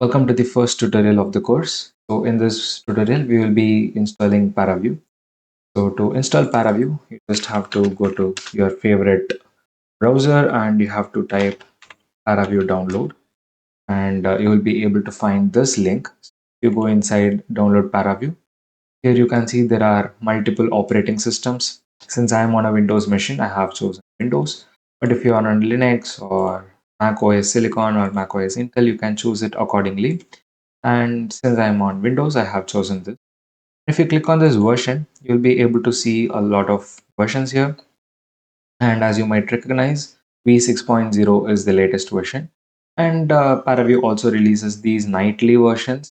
Welcome to the first tutorial of the course. So in this tutorial, we will be installing Paraview. So to install Paraview, you just have to go to your favorite browser and you have to type Paraview download, and you will be able to find this link. You go inside download Paraview. Here you can see there are multiple operating systems. Since I am on a Windows machine, I have chosen Windows. But if you are on Linux or Mac OS Silicon or Mac OS Intel, you can choose it accordingly. And since I'm on Windows, I have chosen this. If you click on this version, you'll be able to see a lot of versions here. And as you might recognize, v6.0 is the latest version. And Paraview also releases these nightly versions.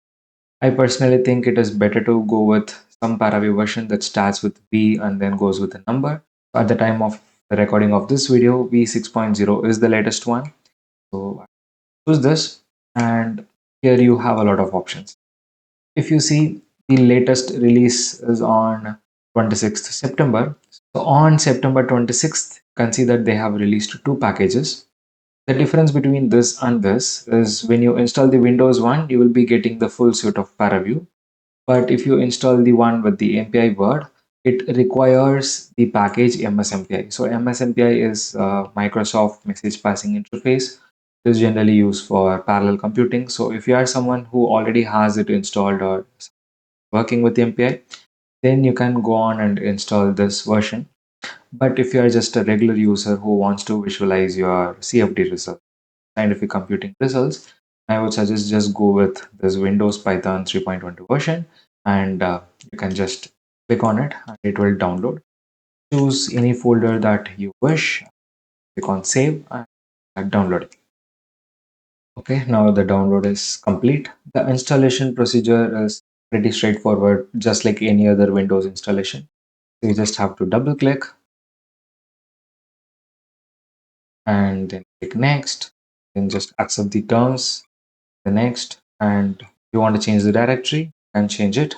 I personally think it is better to go with some Paraview version that starts with V and then goes with a number. At the time of the recording of this video, v6.0 is the latest one. So choose this, and here you have a lot of options. If you see, the latest release is on 26th September. So on September 26th, you can see that they have released two packages. The difference between this and this is when you install the Windows one, you will be getting the full suite of Paraview. But if you install the one with the MPI word, it requires the package MSMPI. So MSMPI is Microsoft Message Passing Interface. It is generally used for parallel computing. So if you are someone who already has it installed or working with MPI, then you can go on and install this version. But if you are just a regular user who wants to visualize your CFD results, scientific computing results, I would suggest just go with this Windows Python 3.12 version, and you can just click on it and it will download. Choose any folder that you wish, click on save and download it. Okay, now the download is complete. The installation procedure is pretty straightforward, just like any other Windows installation. So you just have to double click and then click next, then just accept the terms, the next, and if you want to change the directory and change it,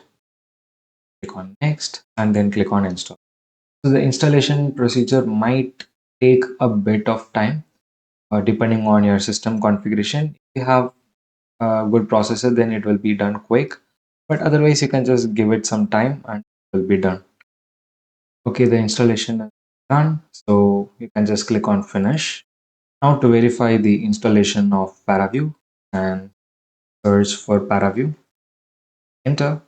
click on next and then click on install. So the installation procedure might take a bit of time depending on your system configuration. If you have a good processor, then it will be done quick, but otherwise you can just give it some time and it will be done. Okay, the installation is done, so you can just click on finish. Now to verify the installation of Paraview, and search for Paraview, enter.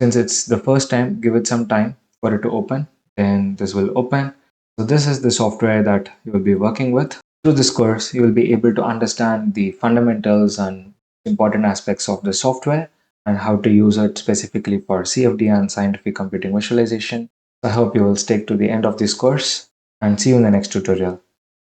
Since it's the first time, give it some time for it to open, then this will open. So this is the software that you will be working with. Through this course, you will be able to understand the fundamentals and important aspects of the software and how to use it specifically for CFD and scientific computing visualization. I hope you will stick to the end of this course and see you in the next tutorial.